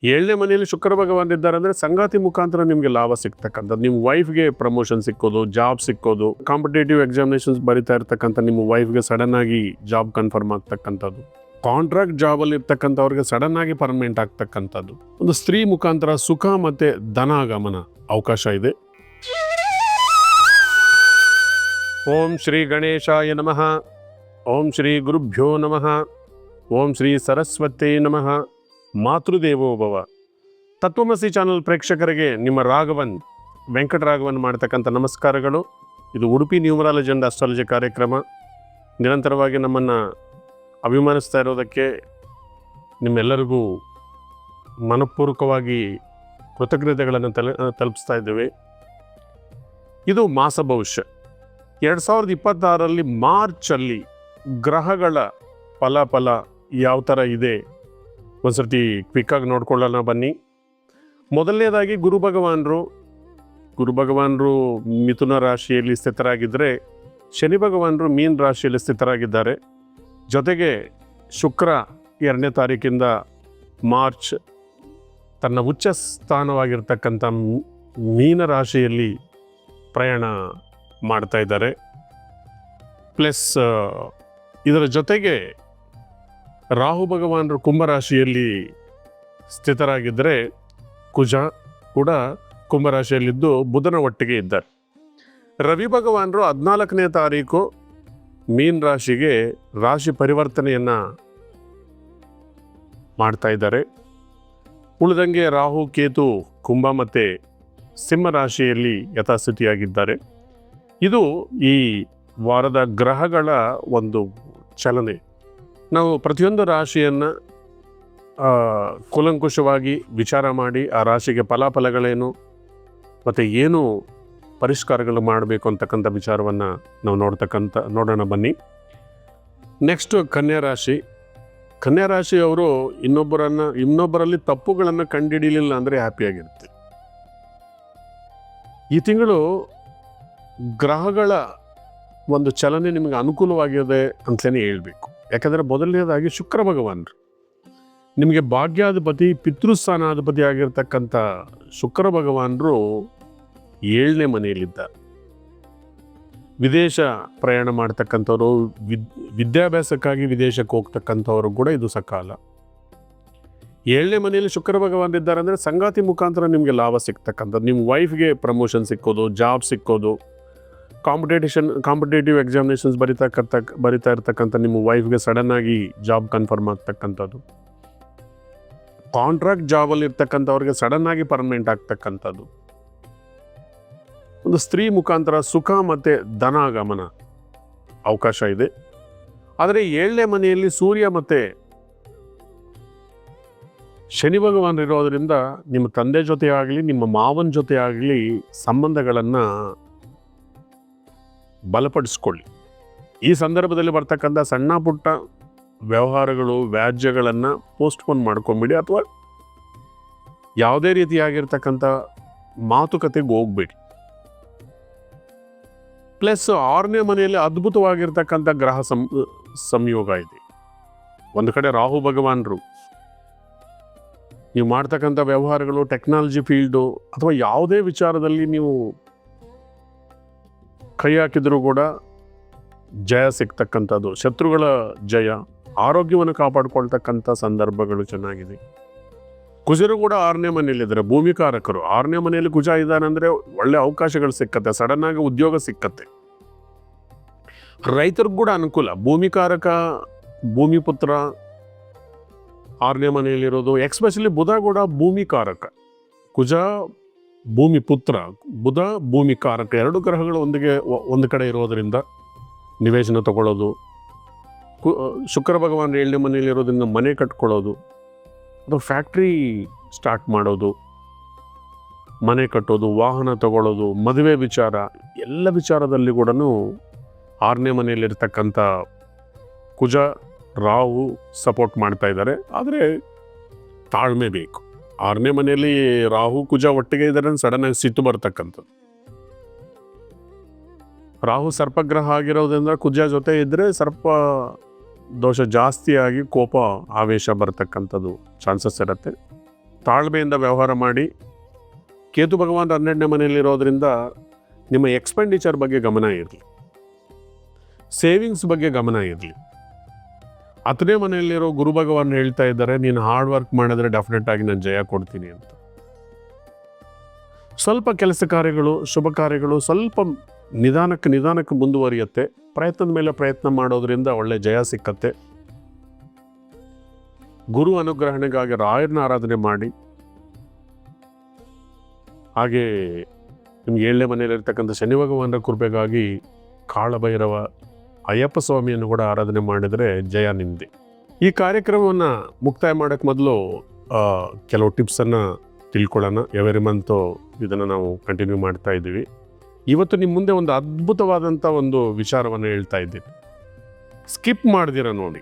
ಏಳನೇ ಮನೆಯಲ್ಲಿ ಶುಕ್ರ ಭಗವಾನ್ ಇದ್ದಾರೆ ಅಂದರೆ ಸಂಗಾತಿ ಮುಖಾಂತರ ನಿಮಗೆ ಲಾಭ ಸಿಗ್ತಕ್ಕಂಥದ್ದು. ನಿಮ್ಮ ವೈಫ್ಗೆ ಪ್ರಮೋಷನ್ ಸಿಕ್ಕೋದು, ಜಾಬ್ ಸಿಕ್ಕೋದು, ಕಾಂಪಿಟೇಟಿವ್ ಎಕ್ಸಾಮಿನೇಷನ್ಸ್ ಬರಿತಾ ಇರ್ತಕ್ಕಂಥ ನಿಮ್ಮ ವೈಫ್ಗೆ ಸಡನ್ ಆಗಿ ಜಾಬ್ ಕನ್ಫರ್ಮ್ ಆಗ್ತಕ್ಕಂಥದ್ದು, ಕಾಂಟ್ರಾಕ್ಟ್ ಜಾಬಲ್ಲಿ ಇರ್ತಕ್ಕಂಥವ್ರಿಗೆ ಸಡನ್ ಆಗಿ ಪರ್ಮನೆಂಟ್ ಆಗ್ತಕ್ಕಂಥದ್ದು, ಒಂದು ಸ್ತ್ರೀ ಮುಖಾಂತರ ಸುಖ ಮತ್ತು ಧನಾಗಮನ ಅವಕಾಶ ಇದೆ. ಓಂ ಶ್ರೀ ಗಣೇಶಾಯ ನಮಃ. ಓಂ ಶ್ರೀ ಗುರುಭ್ಯೋ ನಮಃ. ಓಂ ಶ್ರೀ ಸರಸ್ವತೇ ನಮಃ. ಮಾತೃದೇವೋಭವ. ತತ್ವಮಸಿ ಚಾನಲ್ ಪ್ರೇಕ್ಷಕರಿಗೆ ನಿಮ್ಮ ರಾಘವನ್ ವೆಂಕಟರಾಘವನ್ ಮಾಡ್ತಕ್ಕಂಥ ನಮಸ್ಕಾರಗಳು. ಇದು ಉಡುಪಿ ನ್ಯೂಮರಾಲಜಿ ಅಂಡ್ ಅಸ್ಟ್ರಾಲಜಿ ಕಾರ್ಯಕ್ರಮ. ನಿರಂತರವಾಗಿ ನಮ್ಮನ್ನು ಅಭಿಮಾನಿಸ್ತಾ ಇರೋದಕ್ಕೆ ನಿಮ್ಮೆಲ್ಲರಿಗೂ ಮನಪೂರ್ವಕವಾಗಿ ಕೃತಜ್ಞತೆಗಳನ್ನು ತಲುಪಿಸ್ತಾ ಇದ್ದೇವೆ. ಇದು ಮಾಸ ಭವಿಷ್ಯ 2026 ಮಾರ್ಚಲ್ಲಿ ಗ್ರಹಗಳ ಫಲ ಯಾವ ಥರ ಇದೆ ಒಂದ್ಸರ್ತಿ ಕ್ವಿಕ್ಕಾಗಿ ನೋಡ್ಕೊಳ್ಳೋಣ ಬನ್ನಿ. ಮೊದಲನೇದಾಗಿ ಗುರು ಭಗವಾನರು ಮಿಥುನ ರಾಶಿಯಲ್ಲಿ ಸ್ಥಿತರಾಗಿದ್ದರೆ, ಶನಿ ಭಗವಾನರು ಮೀನ ರಾಶಿಯಲ್ಲಿ ಸ್ಥಿತರಾಗಿದ್ದಾರೆ. ಜೊತೆಗೆ ಶುಕ್ರ 2ನೇ ತಾರೀಕಿಂದ ಮಾರ್ಚ್ ತನ್ನ ಉಚ್ಚ ಸ್ಥಾನವಾಗಿರ್ತಕ್ಕಂಥ ಮೀನ ರಾಶಿಯಲ್ಲಿ ಪ್ರಯಾಣ ಮಾಡ್ತಾ ಇದ್ದಾರೆ. ಪ್ಲಸ್ ಇದರ ಜೊತೆಗೆ ರಾಹು ಭಗವಾನರು ಕುಂಭರಾಶಿಯಲ್ಲಿ ಸ್ಥಿತರಾಗಿದ್ದರೆ, ಕುಜ ಕೂಡ ಕುಂಭರಾಶಿಯಲ್ಲಿದ್ದು ಬುಧನ ಒಟ್ಟಿಗೆ ಇದ್ದಾರೆ. ರವಿ ಭಗವಾನರು 14ನೇ ತಾರೀಕು ಮೀನ ರಾಶಿಗೆ ರಾಶಿ ಪರಿವರ್ತನೆಯನ್ನು ಮಾಡ್ತಾ ಇದ್ದಾರೆ. ಉಳಿದಂಗೆ ರಾಹು ಕೇತು ಕುಂಭ ಮತ್ತು ಸಿಂಹ ರಾಶಿಯಲ್ಲಿ ಯಥಾಸ್ಥಿತಿಯಾಗಿದ್ದಾರೆ. ಇದು ಈ ವಾರದ ಗ್ರಹಗಳ ಒಂದು ಚಲನೆ. ನಾವು ಪ್ರತಿಯೊಂದು ರಾಶಿಯನ್ನು ಕೂಲಂಕುಷವಾಗಿ ವಿಚಾರ ಮಾಡಿ ಆ ರಾಶಿಗೆ ಫಲಾಫಲಗಳೇನು ಮತ್ತು ಏನು ಪರಿಷ್ಕಾರಗಳು ಮಾಡಬೇಕು ಅಂತಕ್ಕಂಥ ವಿಚಾರವನ್ನು ನಾವು ನೋಡೋಣ ಬನ್ನಿ. ನೆಕ್ಸ್ಟು ಕನ್ಯಾ ರಾಶಿಯವರು ಇನ್ನೊಬ್ಬರಲ್ಲಿ ತಪ್ಪುಗಳನ್ನು ಕಂಡುಹಿಡಿಯಲಿಲ್ಲ ಅಂದರೆ ಹ್ಯಾಪಿಯಾಗಿರುತ್ತೆ. ಈ ತಿಂಗಳು ಗ್ರಹಗಳ ಒಂದು ಚಲನೆ ನಿಮಗೆ ಅನುಕೂಲವಾಗಿದೆ ಅಂತಲೇ ಹೇಳಬೇಕು. ಯಾಕಂದರೆ ಮೊದಲನೇದಾಗಿ ಶುಕ್ರ ಭಗವಾನರು ನಿಮಗೆ ಭಾಗ್ಯಾಧಿಪತಿ, ಪಿತೃಸ್ಥಾನಾಧಿಪತಿ ಆಗಿರ್ತಕ್ಕಂಥ ಶುಕ್ರ ಭಗವಾನರು 7ನೇ ಮನೆಯಲ್ಲಿದ್ದಾರೆ. ವಿದೇಶ ಪ್ರಯಾಣ ಮಾಡ್ತಕ್ಕಂಥವ್ರು, ವಿದ್ಯಾಭ್ಯಾಸಕ್ಕಾಗಿ ವಿದೇಶಕ್ಕೆ ಹೋಗ್ತಕ್ಕಂಥವ್ರು ಕೂಡ ಇದು ಸಕಾಲ. 7ನೇ ಮನೆಯಲ್ಲಿ ಶುಕ್ರ ಭಗವಾನ್ ಇದ್ದಾರೆ ಅಂದರೆ ಸಂಗಾತಿ ಮುಖಾಂತರ ನಿಮಗೆ ಲಾಭ ಸಿಗ್ತಕ್ಕಂಥದ್ದು, ನಿಮ್ಮ ವೈಫ್ಗೆ ಪ್ರಮೋಷನ್ ಸಿಕ್ಕೋದು, ಜಾಬ್ ಸಿಕ್ಕೋದು, ಕಾಂಪಿಟೇಟಿವ್ ಎಕ್ಸಾಮಿನೇಷನ್ಸ್ ಬರಿತಾ ಇರ್ತಕ್ಕಂಥ ನಿಮ್ಮ ವೈಫ್ಗೆ ಸಡನ್ ಆಗಿ ಜಾಬ್ ಕನ್ಫರ್ಮ್ ಆಗ್ತಕ್ಕಂಥದ್ದು, ಕಾಂಟ್ರಾಕ್ಟ್ ಜಾಬಲ್ಲಿ ಇರ್ತಕ್ಕಂಥವ್ರಿಗೆ ಸಡನ್ ಆಗಿ ಪರ್ಮನೆಂಟ್ ಆಗ್ತಕ್ಕಂಥದ್ದು, ಒಂದು ಸ್ತ್ರೀ ಮುಖಾಂತರ ಸುಖ ಮತ್ತು ಧನಾಗಮನ ಅವಕಾಶ ಇದೆ. ಆದರೆ 7ನೇ ಮನೆಯಲ್ಲಿ ಸೂರ್ಯ ಮತ್ತು ಶನಿ ಭಗವಾನ್ ಇರೋದರಿಂದ ನಿಮ್ಮ ತಂದೆ ಜೊತೆ ಆಗಲಿ, ನಿಮ್ಮ ಮಾವನ ಜೊತೆ ಆಗಲಿ ಸಂಬಂಧಗಳನ್ನು ಬಲಪಡಿಸ್ಕೊಳ್ಳಿ. ಈ ಸಂದರ್ಭದಲ್ಲಿ ಬರ್ತಕ್ಕಂಥ ಸಣ್ಣ ಪುಟ್ಟ ವ್ಯವಹಾರಗಳು, ವ್ಯಾಜ್ಯಗಳನ್ನು ಪೋಸ್ಟ್ಪೋನ್ ಮಾಡ್ಕೊಂಬಿಡಿ, ಅಥವಾ ಯಾವುದೇ ರೀತಿಯಾಗಿರ್ತಕ್ಕಂಥ ಮಾತುಕತೆಗೆ ಹೋಗ್ಬೇಡಿ. ಪ್ಲಸ್ 6ನೇ ಮನೆಯಲ್ಲಿ ಅದ್ಭುತವಾಗಿರ್ತಕ್ಕಂಥ ಗ್ರಹ ಸಂಯೋಗ ಇದೆ. ಒಂದು ಕಡೆ ರಾಹು ಭಗವಾನರು ನೀವು ಮಾಡ್ತಕ್ಕಂಥ ವ್ಯವಹಾರಗಳು, ಟೆಕ್ನಾಲಜಿ ಫೀಲ್ಡು ಅಥವಾ ಯಾವುದೇ ವಿಚಾರದಲ್ಲಿ ನೀವು ಕೈ ಹಾಕಿದರೂ ಕೂಡ ಜಯ ಸಿಗ್ತಕ್ಕಂಥದ್ದು, ಶತ್ರುಗಳ ಜಯ, ಆರೋಗ್ಯವನ್ನು ಕಾಪಾಡಿಕೊಳ್ತಕ್ಕಂಥ ಸಂದರ್ಭಗಳು ಚೆನ್ನಾಗಿದೆ. ಕುಜರು ಕೂಡ 6ನೇ ಮನೆಯಲ್ಲಿದ್ದಾರೆ, ಭೂಮಿಕಾರಕರು. 6ನೇ ಮನೆಯಲ್ಲಿ ಕುಜ ಇದ್ದಾನೆ ಅಂದರೆ ಒಳ್ಳೆ ಅವಕಾಶಗಳು ಸಿಕ್ಕತ್ತೆ, ಸಡನ್ ಆಗಿ ಉದ್ಯೋಗ ಸಿಕ್ಕತ್ತೆ. ರೈತರಿಗೂ ಕೂಡ ಅನುಕೂಲ. ಭೂಮಿಕಾರಕ, ಭೂಮಿಪುತ್ರ 6ನೇ ಮನೆಯಲ್ಲಿರೋದು. ಎಕ್ಸ್ಪೆಷಲಿ ಬುಧ ಕೂಡ ಭೂಮಿಕಾರಕ. ಕುಜ ಭೂಮಿಪುತ್ರ, ಬುಧ ಭೂಮಿಕಾರಕ. 2 ಗ್ರಹಗಳು ಒಂದು ಕಡೆ ಇರೋದರಿಂದ ನಿವೇಶನ ತಗೊಳ್ಳೋದು, ಶುಕ್ರ ಭಗವಾನ್ 7ನೇ ಮನೆಯಲ್ಲಿರೋದ್ರಿಂದ ಮನೆ ಕಟ್ಕೊಳ್ಳೋದು, ಅಥವಾ ಫ್ಯಾಕ್ಟ್ರಿ ಸ್ಟಾರ್ಟ್ ಮಾಡೋದು, ಮನೆ ಕಟ್ಟೋದು, ವಾಹನ ತಗೊಳ್ಳೋದು, ಮದುವೆ ವಿಚಾರ, ಎಲ್ಲ ವಿಚಾರದಲ್ಲಿ ಕೂಡ 6ನೇ ಮನೆಯಲ್ಲಿರ್ತಕ್ಕಂಥ ಕುಜ ರಾಹು ಸಪೋರ್ಟ್ ಮಾಡ್ತಾ ಇದ್ದಾರೆ. ಆದರೆ ತಾಳ್ಮೆ ಬೇಕು. 6ನೇ ಮನೆಯಲ್ಲಿ ರಾಹು ಕುಜ ಒಟ್ಟಿಗೆ ಇದ್ದಾರೆ, ಸಡನ್ ಆಗಿ ಸಿಟ್ಟು ಬರ್ತಕ್ಕಂಥದ್ದು. ರಾಹು ಸರ್ಪಗ್ರಹ ಆಗಿರೋದ್ರಿಂದ ಕುಜ ಜೊತೆ ಇದ್ದರೆ ಸರ್ಪ ದೋಷ ಜಾಸ್ತಿಯಾಗಿ ಕೋಪ ಆವೇಶ ಬರ್ತಕ್ಕಂಥದ್ದು ಚಾನ್ಸಸ್ ಇರುತ್ತೆ. ತಾಳ್ಮೆಯಿಂದ ವ್ಯವಹಾರ ಮಾಡಿ. ಕೇತು ಭಗವಾನ್ 12ನೇ ಮನೆಯಲ್ಲಿರೋದ್ರಿಂದ ನಿಮ್ಮ ಎಕ್ಸ್ಪೆಂಡಿಚರ್ ಬಗ್ಗೆ ಗಮನ ಇರಲಿ, ಸೇವಿಂಗ್ಸ್ ಬಗ್ಗೆ ಗಮನ ಇರಲಿ. 10ನೇ ಮನೆಯಲ್ಲಿರೋ ಗುರು ಭಗವಾನ್ ಹೇಳ್ತಾ ಇದ್ದಾರೆ, ನೀನು ಹಾರ್ಡ್ ವರ್ಕ್ ಮಾಡಿದ್ರೆ ಡೆಫಿನೆಟ್ ಆಗಿ ನಾನು ಜಯ ಕೊಡ್ತೀನಿ ಅಂತ. ಸ್ವಲ್ಪ ಕೆಲಸ ಕಾರ್ಯಗಳು, ಶುಭ ಕಾರ್ಯಗಳು ಸ್ವಲ್ಪ ನಿಧಾನಕ್ಕೆ ಮುಂದುವರಿಯುತ್ತೆ. ಪ್ರಯತ್ನದ ಮೇಲೆ ಪ್ರಯತ್ನ ಮಾಡೋದ್ರಿಂದ ಒಳ್ಳೆ ಜಯ ಸಿಕ್ಕತ್ತೆ. ಗುರು ಅನುಗ್ರಹಣೆಗಾಗಿ ರಾಯರನ್ನ ಆರಾಧನೆ ಮಾಡಿ. ಹಾಗೆ ನಿಮ್ಗೆ 7ನೇ ಮನೆಯಲ್ಲಿರ್ತಕ್ಕಂಥ ಶನಿ ಭಗವಾನರ ಕೃಪೆಗಾಗಿ ಕಾಳಭೈರವ ಅಯ್ಯಪ್ಪ ಸ್ವಾಮಿಯನ್ನು ಕೂಡ ಆರಾಧನೆ ಮಾಡಿದರೆ ಜಯ ನಿಂದೆ. ಈ ಕಾರ್ಯಕ್ರಮವನ್ನು ಮುಕ್ತಾಯ ಮಾಡೋಕ್ಕೆ ಮೊದಲು ಕೆಲವು ಟಿಪ್ಸನ್ನು ತಿಳ್ಕೊಳ್ಳೋಣ. ಎವರಿ ಮಂತು ಇದನ್ನು ನಾವು ಕಂಟಿನ್ಯೂ ಮಾಡ್ತಾ ಇದ್ದೀವಿ. ಇವತ್ತು ನಿಮ್ಮ ಮುಂದೆ ಒಂದು ಅದ್ಭುತವಾದಂಥ ಒಂದು ವಿಚಾರವನ್ನು ಹೇಳ್ತಾ ಇದ್ದೀನಿ. ಸ್ಕಿಪ್ ಮಾಡ್ದಿರ ನೋಡಿ.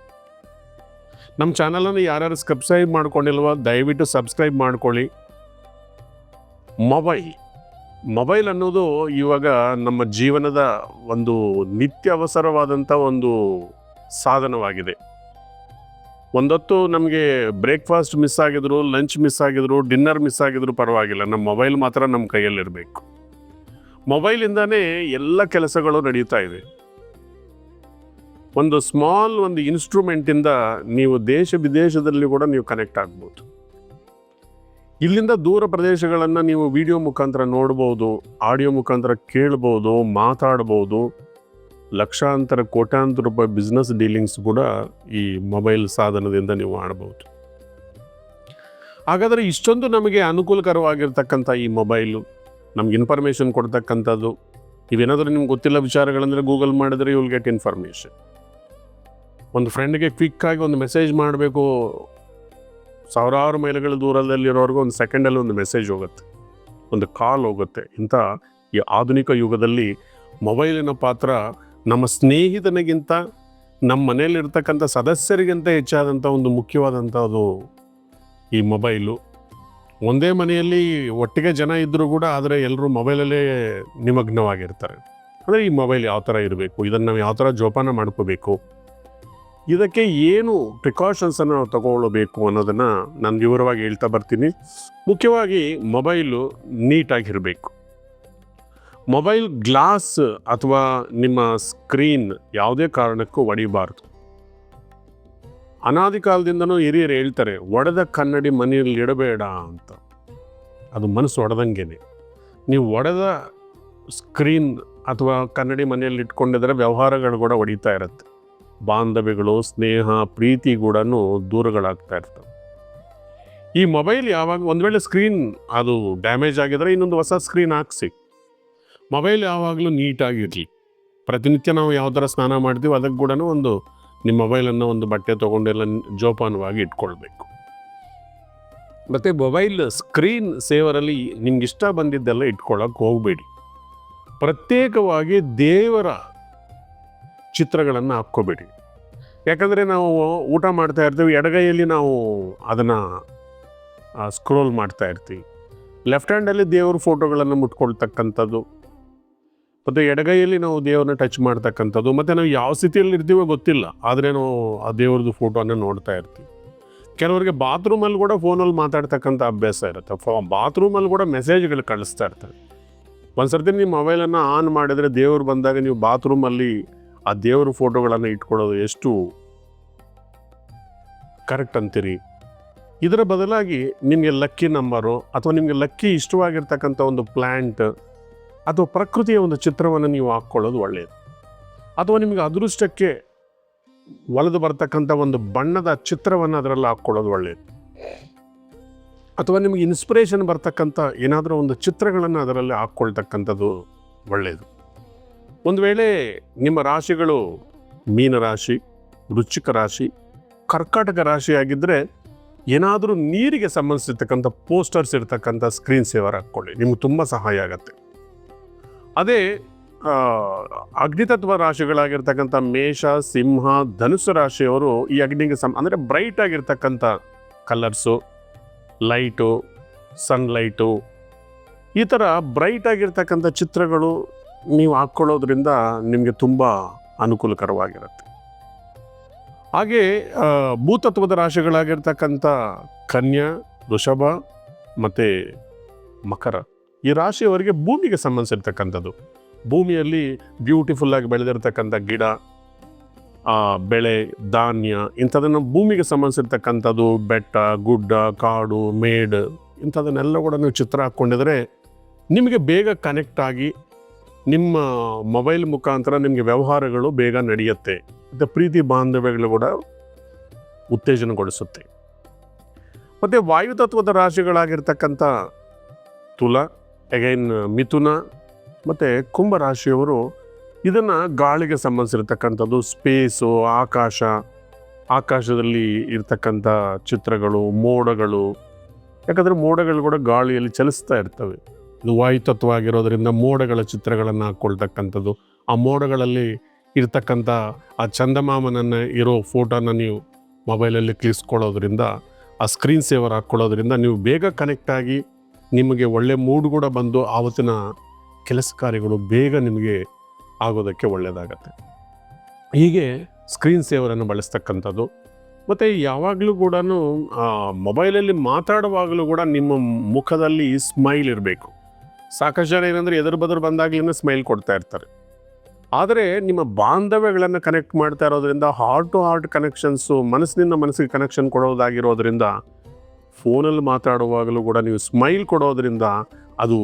ನಮ್ಮ ಚಾನಲನ್ನು ಯಾರ್ಯಾರು ಸಬ್ಸ್ಕ್ರೈಬ್ ಮಾಡ್ಕೊಂಡಿಲ್ವೋ ದಯವಿಟ್ಟು ಸಬ್ಸ್ಕ್ರೈಬ್ ಮಾಡ್ಕೊಳ್ಳಿ. ಮೊಬೈಲ್ ಅನ್ನೋದು ಇವಾಗ ನಮ್ಮ ಜೀವನದ ಒಂದು ನಿತ್ಯವಸರವಾದಂಥ ಒಂದು ಸಾಧನವಾಗಿದೆ. ಒಂದೊತ್ತು ನಮಗೆ ಬ್ರೇಕ್ಫಾಸ್ಟ್ ಮಿಸ್ ಆಗಿದ್ರು, ಲಂಚ್ ಮಿಸ್ ಆಗಿದ್ರು, ಡಿನ್ನರ್ ಮಿಸ್ ಆಗಿದ್ರು ಪರವಾಗಿಲ್ಲ, ನಮ್ಮ ಮೊಬೈಲ್ ಮಾತ್ರ ನಮ್ಮ ಕೈಯಲ್ಲಿರಬೇಕು. ಮೊಬೈಲಿಂದಾನೇ ಎಲ್ಲ ಕೆಲಸಗಳು ನಡೀತಾ ಇದೆ. ಒಂದು ಸ್ಮಾಲ್ ಒಂದು ಇನ್ಸ್ಟ್ರೂಮೆಂಟಿಂದ ನೀವು ದೇಶ ವಿದೇಶದಲ್ಲಿ ಕೂಡ ನೀವು ಕನೆಕ್ಟ್ ಆಗ್ಬೋದು. ಇಲ್ಲಿಂದ ದೂರ ಪ್ರದೇಶಗಳನ್ನು ನೀವು ವಿಡಿಯೋ ಮುಖಾಂತರ ನೋಡ್ಬೋದು, ಆಡಿಯೋ ಮುಖಾಂತರ ಕೇಳ್ಬೋದು, ಮಾತಾಡ್ಬೋದು. ಲಕ್ಷಾಂತರ ಕೋಟ್ಯಾಂತರ ರೂಪಾಯಿ ಬಿಸ್ನೆಸ್ ಡೀಲಿಂಗ್ಸ್ ಕೂಡ ಈ ಮೊಬೈಲ್ ಸಾಧನದಿಂದ ನೀವು ಮಾಡ್ಬೋದು. ಹಾಗಾದರೆ ಇಷ್ಟೊಂದು ನಮಗೆ ಅನುಕೂಲಕರವಾಗಿರ್ತಕ್ಕಂಥ ಈ ಮೊಬೈಲು ನಮ್ಗೆ ಇನ್ಫಾರ್ಮೇಷನ್ ಕೊಡ್ತಕ್ಕಂಥದ್ದು. ಇವೇನಾದರೂ ನಿಮ್ಗೆ ಗೊತ್ತಿಲ್ಲ ವಿಚಾರಗಳಂದರೆ ಗೂಗಲ್ ಮಾಡಿದರೆ ಯು ವಿಲ್ ಗೆಟ್ ಇನ್ಫಾರ್ಮೇಷನ್. ಒಂದು ಫ್ರೆಂಡ್ಗೆ ಕ್ವಿಕ್ಕಾಗಿ ಒಂದು ಮೆಸೇಜ್ ಮಾಡಬೇಕು, ಸಾವಿರಾರು ಮೈಲುಗಳ ದೂರದಲ್ಲಿರೋರ್ಗೂ ಒಂದು ಸೆಕೆಂಡಲ್ಲಿ ಒಂದು ಮೆಸೇಜ್ ಹೋಗುತ್ತೆ, ಒಂದು ಕಾಲ್ ಹೋಗುತ್ತೆ. ಇಂಥ ಈ ಆಧುನಿಕ ಯುಗದಲ್ಲಿ ಮೊಬೈಲಿನ ಪಾತ್ರ ನಮ್ಮ ಸ್ನೇಹಿತನಿಗಿಂತ, ನಮ್ಮ ಮನೆಯಲ್ಲಿರ್ತಕ್ಕಂಥ ಸದಸ್ಯರಿಗಿಂತ ಹೆಚ್ಚಾದಂಥ ಒಂದು ಮುಖ್ಯವಾದಂಥದ್ದು ಈ ಮೊಬೈಲು. ಒಂದೇ ಮನೆಯಲ್ಲಿ ಒಟ್ಟಿಗೆ ಜನ ಇದ್ದರೂ ಕೂಡ ಆದರೆ ಎಲ್ಲರೂ ಮೊಬೈಲಲ್ಲೇ ನಿಮಗ್ನವಾಗಿರ್ತಾರೆ. ಅಂದರೆ ಈ ಮೊಬೈಲ್ ಯಾವ ಥರ ಇರಬೇಕು, ಇದನ್ನು ನಾವು ಯಾವ ಥರ ಜೋಪಾನ ಮಾಡ್ಕೋಬೇಕು, ಇದಕ್ಕೆ ಏನು ಪ್ರಿಕಾಷನ್ಸನ್ನು ನಾವು ತಗೊಳ್ಳಬೇಕು ಅನ್ನೋದನ್ನು ನಾನು ವಿವರವಾಗಿ ಹೇಳ್ತಾ ಬರ್ತೀನಿ. ಮುಖ್ಯವಾಗಿ ಮೊಬೈಲು ನೀಟಾಗಿರಬೇಕು. ಮೊಬೈಲ್ ಗ್ಲಾಸ್ ಅಥವಾ ನಿಮ್ಮ ಸ್ಕ್ರೀನ್ ಯಾವುದೇ ಕಾರಣಕ್ಕೂ ಒಡಿಬಾರ್ದು. ಅನಾದಿ ಕಾಲದಿಂದನೂ ಹಿರಿಯರು ಹೇಳ್ತಾರೆ, ಒಡೆದ ಕನ್ನಡಿ ಮನೆಯಲ್ಲಿ ಇಡಬೇಡ ಅಂತ. ಅದು ಮನಸ್ಸು ಒಡೆದಂಗೆನೆ. ನೀವು ಒಡೆದ ಸ್ಕ್ರೀನ್ ಅಥವಾ ಕನ್ನಡಿ ಮನೆಯಲ್ಲಿ ಇಟ್ಕೊಂಡಿದ್ರೆ ವ್ಯವಹಾರಗಳು ಕೂಡ ಒಡಿತಾ ಇರುತ್ತೆ. ಬಾಂಧವ್ಯಗಳು, ಸ್ನೇಹ, ಪ್ರೀತಿ ಕೂಡ ದೂರಗಳಾಗ್ತಾ ಇರ್ತವೆ. ಈ ಮೊಬೈಲ್ ಯಾವಾಗ ಒಂದು ವೇಳೆ ಸ್ಕ್ರೀನ್ ಅದು ಡ್ಯಾಮೇಜ್ ಆಗಿದ್ರೆ ಇನ್ನೊಂದು ಹೊಸ ಸ್ಕ್ರೀನ್ ಹಾಕ್ಸಿ. ಮೊಬೈಲ್ ಯಾವಾಗಲೂ ನೀಟಾಗಿರಲಿ. ಪ್ರತಿನಿತ್ಯ ನಾವು ಯಾವ ಥರ ಸ್ನಾನ ಮಾಡ್ತೀವಿ ಅದಕ್ಕೆ ಕೂಡ ಒಂದು ನಿಮ್ಮ ಮೊಬೈಲನ್ನು ಒಂದು ಬಟ್ಟೆ ತೊಗೊಂಡೆಲ್ಲ ಜೋಪಾನವಾಗಿ ಇಟ್ಕೊಳ್ಬೇಕು. ಮತ್ತು ಮೊಬೈಲ್ ಸ್ಕ್ರೀನ್ ಸೇವರಲ್ಲಿ ನಿಮ್ಗೆ ಇಷ್ಟ ಬಂದಿದ್ದೆಲ್ಲ ಇಟ್ಕೊಳ್ಳೋಕೆ ಹೋಗಬೇಡಿ. ಪ್ರತ್ಯೇಕವಾಗಿ ದೇವರ ಚಿತ್ರಗಳನ್ನು ಹಾಕ್ಕೋಬೇಡಿ. ಯಾಕಂದರೆ ನಾವು ಊಟ ಮಾಡ್ತಾ ಇರ್ತೀವಿ, ಎಡಗೈಯಲ್ಲಿ ನಾವು ಅದನ್ನು ಸ್ಕ್ರೋಲ್ ಮಾಡ್ತಾ ಇರ್ತೀವಿ, ಲೆಫ್ಟ್ ಹ್ಯಾಂಡಲ್ಲಿ ದೇವ್ರ ಫೋಟೋಗಳನ್ನು ಮುಟ್ಕೊಳ್ತಕ್ಕಂಥದ್ದು, ಮತ್ತು ಎಡಗೈಯಲ್ಲಿ ನಾವು ದೇವ್ರನ್ನ ಟಚ್ ಮಾಡ್ತಕ್ಕಂಥದ್ದು. ಮತ್ತು ನಾವು ಯಾವ ಸ್ಥಿತಿಯಲ್ಲಿ ಇರ್ತೀವೋ ಗೊತ್ತಿಲ್ಲ, ಆದರೆ ನಾವು ಆ ದೇವ್ರದ್ದು ಫೋಟೋನ ನೋಡ್ತಾ ಇರ್ತೀವಿ. ಕೆಲವರಿಗೆ ಬಾತ್ರೂಮಲ್ಲಿ ಕೂಡ ಫೋನಲ್ಲಿ ಮಾತಾಡ್ತಕ್ಕಂಥ ಅಭ್ಯಾಸ ಇರುತ್ತೆ. ಬಾತ್ರೂಮಲ್ಲಿ ಕೂಡ ಮೆಸೇಜ್ಗಳು ಕಳಿಸ್ತಾ ಇರ್ತಾರೆ. ಒಂದು ಸರ್ತಿ ನೀವು ಮೊಬೈಲನ್ನು ಆನ್ ಮಾಡಿದರೆ ದೇವ್ರು ಬಂದಾಗ ನೀವು ಬಾತ್ರೂಮಲ್ಲಿ ಆ ದೇವ್ರ ಫೋಟೋಗಳನ್ನು ಇಟ್ಕೊಳ್ಳೋದು ಎಷ್ಟು ಕರೆಕ್ಟ್ ಅಂತೀರಿ? ಇದರ ಬದಲಾಗಿ ನಿಮಗೆ ಲಕ್ಕಿ ನಂಬರು ಅಥವಾ ನಿಮಗೆ ಲಕ್ಕಿ ಇಷ್ಟವಾಗಿರ್ತಕ್ಕಂಥ ಒಂದು ಪ್ಲ್ಯಾಂಟ್ ಅಥವಾ ಪ್ರಕೃತಿಯ ಒಂದು ಚಿತ್ರವನ್ನು ನೀವು ಹಾಕ್ಕೊಳ್ಳೋದು ಒಳ್ಳೆಯದು. ಅಥವಾ ನಿಮಗೆ ಅದೃಷ್ಟಕ್ಕೆ ಒಲಿದು ಬರ್ತಕ್ಕಂಥ ಒಂದು ಬಣ್ಣದ ಚಿತ್ರವನ್ನು ಅದರಲ್ಲಿ ಹಾಕ್ಕೊಳ್ಳೋದು ಒಳ್ಳೆಯದು. ಅಥವಾ ನಿಮಗೆ ಇನ್ಸ್ಪಿರೇಷನ್ ಬರ್ತಕ್ಕಂಥ ಏನಾದರೂ ಒಂದು ಚಿತ್ರಗಳನ್ನು ಅದರಲ್ಲಿ ಹಾಕ್ಕೊಳ್ತಕ್ಕಂಥದ್ದು ಒಳ್ಳೆಯದು. ಒಂದು ವೇಳೆ ನಿಮ್ಮ ರಾಶಿಗಳು ಮೀನರಾಶಿ, ವೃಶ್ಚಿಕ ರಾಶಿ, ಕರ್ಕಾಟಕ ರಾಶಿ ಆಗಿದ್ದರೆ ಏನಾದರೂ ನೀರಿಗೆ ಸಂಬಂಧಿಸಿರ್ತಕ್ಕಂಥ ಪೋಸ್ಟರ್ಸ್ ಇರ್ತಕ್ಕಂಥ ಸ್ಕ್ರೀನ್ ಸೇವರ್ ಹಾಕ್ಕೊಳ್ಳಿ, ನಿಮ್ಗೆ ತುಂಬ ಸಹಾಯ ಆಗುತ್ತೆ. ಅದೇ ಅಗ್ನಿತತ್ವ ರಾಶಿಗಳಾಗಿರ್ತಕ್ಕಂಥ ಮೇಷ, ಸಿಂಹ, ಧನುಸ್ಸು ರಾಶಿಯವರು ಈ ಅಗ್ನಿಗೆ ಅಂದರೆ ಬ್ರೈಟ್ ಆಗಿರ್ತಕ್ಕಂಥ ಕಲರ್ಸು, ಲೈಟು, ಸನ್ಲೈಟು, ಈ ಥರ ಬ್ರೈಟ್ ಆಗಿರ್ತಕ್ಕಂಥ ಚಿತ್ರಗಳು ನೀವು ಹಾಕ್ಕೊಳ್ಳೋದ್ರಿಂದ ನಿಮಗೆ ತುಂಬ ಅನುಕೂಲಕರವಾಗಿರುತ್ತೆ. ಹಾಗೆ ಭೂತತ್ವದ ರಾಶಿಗಳಾಗಿರ್ತಕ್ಕಂಥ ಕನ್ಯಾ, ವೃಷಭ, ಮತ್ತು ಮಕರ. ಈ ರಾಶಿಯವರಿಗೆ ಭೂಮಿಗೆ ಸಂಬಂಧಿಸಿರ್ತಕ್ಕಂಥದ್ದು. ಭೂಮಿಯಲ್ಲಿ ಬ್ಯೂಟಿಫುಲ್ಲಾಗಿ ಬೆಳೆದಿರ್ತಕ್ಕಂಥ ಗಿಡ, ಬೆಳೆ, ಧಾನ್ಯ ಇಂಥದನ್ನು ಭೂಮಿಗೆ ಸಂಬಂಧಿಸಿರ್ತಕ್ಕಂಥದ್ದು, ಬೆಟ್ಟ, ಗುಡ್ಡ, ಕಾಡು, ಮೇಡು ಇಂಥದನ್ನೆಲ್ಲ ಕೂಡ ನೀವು ಚಿತ್ರ ಹಾಕ್ಕೊಂಡಿದ್ರೆ ನಿಮಗೆ ಬೇಗ ಕನೆಕ್ಟ್ ಆಗಿ ನಿಮ್ಮ ಮೊಬೈಲ್ ಮುಖಾಂತರ ನಿಮಗೆ ವ್ಯವಹಾರಗಳು ಬೇಗ ನಡೆಯುತ್ತೆ. ಮತ್ತು ಪ್ರೀತಿ ಬಾಂಧವ್ಯಗಳು ಕೂಡ ಉತ್ತೇಜನಗೊಳಿಸುತ್ತೆ. ಮತ್ತು ವಾಯುತತ್ವದ ರಾಶಿಗಳಾಗಿರ್ತಕ್ಕಂಥ ತುಲ, ಅಗೈನ್ ಮಿಥುನ ಮತ್ತು ಕುಂಭ ರಾಶಿಯವರು ಇದನ್ನು ಗಾಳಿಗೆ ಸಂಬಂಧಿಸಿರ್ತಕ್ಕಂಥದ್ದು, ಸ್ಪೇಸು, ಆಕಾಶದಲ್ಲಿ ಇರ್ತಕ್ಕಂಥ ಚಿತ್ರಗಳು, ಮೋಡಗಳು. ಯಾಕಂದರೆ ಮೋಡಗಳು ಕೂಡ ಗಾಳಿಯಲ್ಲಿ ಚಲಿಸ್ತಾ ಇರ್ತವೆ. ಇದು ವಾಯುತತ್ವ ಆಗಿರೋದ್ರಿಂದ ಮೋಡಗಳ ಚಿತ್ರಗಳನ್ನು ಹಾಕ್ಕೊಳ್ತಕ್ಕಂಥದ್ದು, ಆ ಮೋಡಗಳಲ್ಲಿ ಇರ್ತಕ್ಕಂಥ ಆ ಚಂದಮಾಮನನ್ನು ಇರೋ ಫೋಟೋನ ನೀವು ಮೊಬೈಲಲ್ಲಿ ಕ್ಲಿಸ್ಕೊಳ್ಳೋದ್ರಿಂದ, ಆ ಸ್ಕ್ರೀನ್ ಸೇವರ್ ಹಾಕ್ಕೊಳ್ಳೋದ್ರಿಂದ ನೀವು ಬೇಗ ಕನೆಕ್ಟ್ ಆಗಿ ನಿಮಗೆ ಒಳ್ಳೆ ಮೂಡ್ ಕೂಡ ಬಂದು ಆವತ್ತಿನ ಕೆಲಸ ಕಾರ್ಯಗಳು ಬೇಗ ನಿಮಗೆ ಆಗೋದಕ್ಕೆ ಒಳ್ಳೆಯದಾಗತ್ತೆ. ಹೀಗೆ ಸ್ಕ್ರೀನ್ ಸೇವರನ್ನು ಬಳಸ್ತಕ್ಕಂಥದ್ದು. ಮತ್ತು ಯಾವಾಗಲೂ ಕೂಡ ಮೊಬೈಲಲ್ಲಿ ಮಾತಾಡುವಾಗಲೂ ಕೂಡ ನಿಮ್ಮ ಮುಖದಲ್ಲಿ ಸ್ಮೈಲ್ ಇರಬೇಕು. ಸಾಕಷ್ಟು ಜನ ಏನಂದರೆ ಎದುರು ಬದುರು ಬಂದಾಗಲೇ ಸ್ಮೈಲ್ ಕೊಡ್ತಾ ಇರ್ತಾರೆ. ಆದರೆ ನಿಮ್ಮ ಬಾಂಧವ್ಯಗಳನ್ನು ಕನೆಕ್ಟ್ ಮಾಡ್ತಾ ಇರೋದ್ರಿಂದ, ಹಾರ್ಟ್ ಟು ಹಾರ್ಟ್ ಕನೆಕ್ಷನ್ಸು, ಮನಸ್ಸಿನಿಂದ ಮನಸ್ಸಿಗೆ ಕನೆಕ್ಷನ್ ಕೊಡೋದಾಗಿರೋದ್ರಿಂದ, ಫೋನಲ್ಲಿ ಮಾತಾಡುವಾಗಲೂ ಕೂಡ ನೀವು ಸ್ಮೈಲ್ ಕೊಡೋದ್ರಿಂದ ಅದು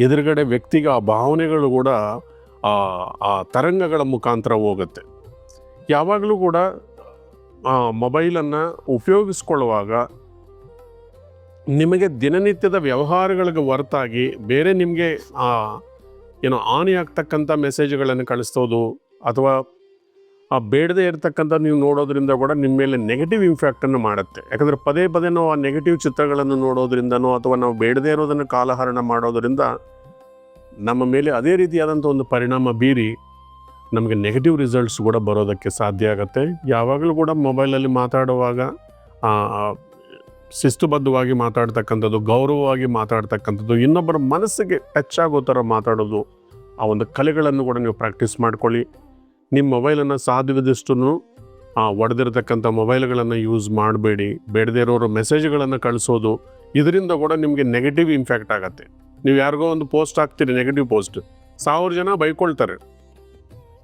ಎದುರುಗಡೆ ವ್ಯಕ್ತಿಗೆ ಆ ಭಾವನೆಗಳು ಕೂಡ ಆ ತರಂಗಗಳ ಮುಖಾಂತರ ಹೋಗುತ್ತೆ. ಯಾವಾಗಲೂ ಕೂಡ ಮೊಬೈಲನ್ನು ಉಪಯೋಗಿಸ್ಕೊಳ್ಳುವಾಗ ನಿಮಗೆ ದಿನನಿತ್ಯದ ವ್ಯವಹಾರಗಳಿಗೆ ಹೊರತಾಗಿ ಬೇರೆ ನಿಮಗೆ ಹಾನಿ ಆಗ್ತಕ್ಕಂಥ ಮೆಸೇಜ್ಗಳನ್ನು ಕಳಿಸೋದು ಅಥವಾ ಬೇಡದೇ ಇರತಕ್ಕಂಥ ನೀವು ನೋಡೋದ್ರಿಂದ ಕೂಡ ನಿಮ್ಮ ಮೇಲೆ ನೆಗೆಟಿವ್ ಇಂಪ್ಯಾಕ್ಟನ್ನು ಮಾಡುತ್ತೆ. ಯಾಕಂದರೆ ಪದೇ ಪದೇ ನಾವು ಆ ನೆಗೆಟಿವ್ ಚಿತ್ರಗಳನ್ನು ನೋಡೋದ್ರಿಂದನೋ ಅಥವಾ ನಾವು ಬೇಡದೇ ಇರೋದನ್ನು ಕಾಲಹರಣ ಮಾಡೋದರಿಂದ ನಮ್ಮ ಮೇಲೆ ಅದೇ ರೀತಿಯಾದಂಥ ಒಂದು ಪರಿಣಾಮ ಬೀರಿ ನಮಗೆ ನೆಗೆಟಿವ್ ರಿಸಲ್ಟ್ಸ್ ಕೂಡ ಬರೋದಕ್ಕೆ ಸಾಧ್ಯ ಆಗುತ್ತೆ. ಯಾವಾಗಲೂ ಕೂಡ ಮೊಬೈಲಲ್ಲಿ ಮಾತಾಡುವಾಗ ಶಿಸ್ತುಬದ್ಧವಾಗಿ ಮಾತಾಡ್ತಕ್ಕಂಥದ್ದು, ಗೌರವವಾಗಿ ಮಾತಾಡ್ತಕ್ಕಂಥದ್ದು, ಇನ್ನೊಬ್ಬರ ಮನಸ್ಸಿಗೆ ಟಚ್ ಆಗೋ ಥರ ಮಾತಾಡೋದು, ಆ ಒಂದು ಕಲೆಗಳನ್ನು ಕೂಡ ನೀವು ಪ್ರಾಕ್ಟೀಸ್ ಮಾಡ್ಕೊಳ್ಳಿ. ನಿಮ್ಮ ಮೊಬೈಲನ್ನು ಸಾಧ್ಯವಿದಷ್ಟು ಒಡೆದಿರತಕ್ಕಂಥ ಮೊಬೈಲ್ಗಳನ್ನು ಯೂಸ್ ಮಾಡಬೇಡಿ. ಬೇಡದೇ ಇರೋರು ಮೆಸೇಜ್ಗಳನ್ನು ಕಳಿಸೋದು, ಇದರಿಂದ ಕೂಡ ನಿಮಗೆ ನೆಗೆಟಿವ್ ಇಂಪ್ಯಾಕ್ಟ್ ಆಗುತ್ತೆ. ನೀವು ಯಾರಿಗೋ ಒಂದು ಪೋಸ್ಟ್ ಹಾಕ್ತೀರಿ, ನೆಗೆಟಿವ್ ಪೋಸ್ಟ್, 1000 ಜನ ಬೈಕೊಳ್ತಾರೆ,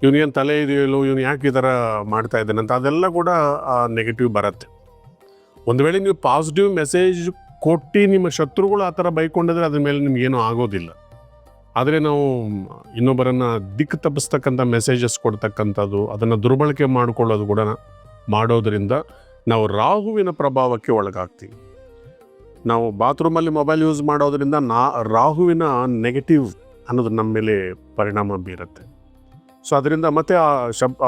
ಇವನಿಗೇನು ತಲೆ ಇದೆಯಲ್ಲೋ, ಇವನು ಯಾಕೆ ಈ ಥರ ಮಾಡ್ತಾ ಇದ್ದಾನೆ ಅಂತ. ಅದೆಲ್ಲ ಕೂಡ ನೆಗೆಟಿವ್ ಬರುತ್ತೆ. ಒಂದು ವೇಳೆ ನೀವು ಪಾಸಿಟಿವ್ ಮೆಸೇಜ್ ಕೊಟ್ಟು ನಿಮ್ಮ ಶತ್ರುಗಳು ಆ ಥರ ಬೈಕೊಂಡಿದ್ರೆ ಅದ್ರ ಮೇಲೆ ನಿಮಗೇನೂ ಆಗೋದಿಲ್ಲ. ಆದರೆ ನಾವು ಇನ್ನೊಬ್ಬರನ್ನು ದಿಕ್ಕು ತಪ್ಪಿಸ್ತಕ್ಕಂಥ ಮೆಸೇಜಸ್ ಕೊಡ್ತಕ್ಕಂಥದ್ದು, ಅದನ್ನು ದುರ್ಬಳಕೆ ಮಾಡಿಕೊಳ್ಳೋದು ಕೂಡ ಮಾಡೋದರಿಂದ ನಾವು ರಾಹುವಿನ ಪ್ರಭಾವಕ್ಕೆ ಒಳಗಾಗ್ತೀವಿ. ನಾವು ಬಾತ್ರೂಮಲ್ಲಿ ಮೊಬೈಲ್ ಯೂಸ್ ಮಾಡೋದರಿಂದ ರಾಹುವಿನ ನೆಗೆಟಿವ್ ಅನ್ನೋದು ನಮ್ಮ ಮೇಲೆ ಪರಿಣಾಮ ಬೀರುತ್ತೆ. ಸೊ ಅದರಿಂದ ಮತ್ತು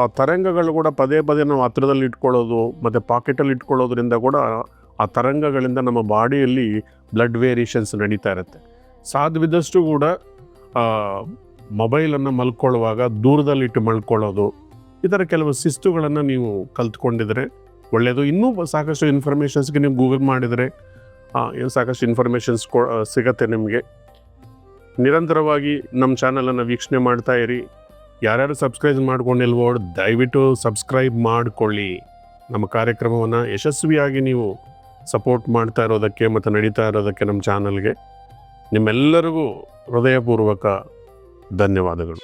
ಆ ತರಂಗಗಳು ಕೂಡ ಪದೇ ಪದೇ ನಾವು ಹತ್ರದಲ್ಲಿ ಇಟ್ಕೊಳ್ಳೋದು ಮತ್ತು ಪಾಕೆಟಲ್ಲಿ ಇಟ್ಕೊಳ್ಳೋದ್ರಿಂದ ಕೂಡ ಆ ತರಂಗಗಳಿಂದ ನಮ್ಮ ಬಾಡಿಯಲ್ಲಿ ಬ್ಲಡ್ ವೇರಿಯೇಷನ್ಸ್ ನಡೀತಾ ಇರುತ್ತೆ. ಸಾಧ್ಯವಿದ್ದಷ್ಟು ಕೂಡ ಮೊಬೈಲನ್ನು ಮಲ್ಕೊಳ್ಳುವಾಗ ದೂರದಲ್ಲಿಟ್ಟು ಮಲ್ಕೊಳ್ಳೋದು, ಈ ಥರ ಕೆಲವು ಶಿಸ್ತುಗಳನ್ನು ನೀವು ಕಲ್ತ್ಕೊಂಡಿದ್ರೆ ಒಳ್ಳೆಯದು. ಇನ್ನೂ ಸಾಕಷ್ಟು ಇನ್ಫಾರ್ಮೇಷನ್ಸ್ಗೆ ನೀವು ಗೂಗಲ್ ಮಾಡಿದರೆ ಸಾಕಷ್ಟು ಇನ್ಫಾರ್ಮೇಷನ್ಸ್ ಸಿಗತ್ತೆ ನಿಮಗೆ. ನಿರಂತರವಾಗಿ ನಮ್ಮ ಚಾನಲನ್ನು ವೀಕ್ಷಣೆ ಮಾಡ್ತಾ ಇರಿ. ಯಾರ್ಯಾರು ಸಬ್ಸ್ಕ್ರೈಬ್ ಮಾಡ್ಕೊಂಡಿಲ್ವೋ ದಯವಿಟ್ಟು ಸಬ್ಸ್ಕ್ರೈಬ್ ಮಾಡಿಕೊಳ್ಳಿ. ನಮ್ಮ ಕಾರ್ಯಕ್ರಮವನ್ನು ಯಶಸ್ವಿಯಾಗಿ ನೀವು ಸಪೋರ್ಟ್ ಮಾಡ್ತಾ ಇರೋದಕ್ಕೆ ಮತ್ತು ನಡೀತಾ ಇರೋದಕ್ಕೆ ನಮ್ಮ ಚಾನಲ್ಗೆ ನಿಮ್ಮೆಲ್ಲರಿಗೂ ಹೃದಯಪೂರ್ವಕ ಧನ್ಯವಾದಗಳು.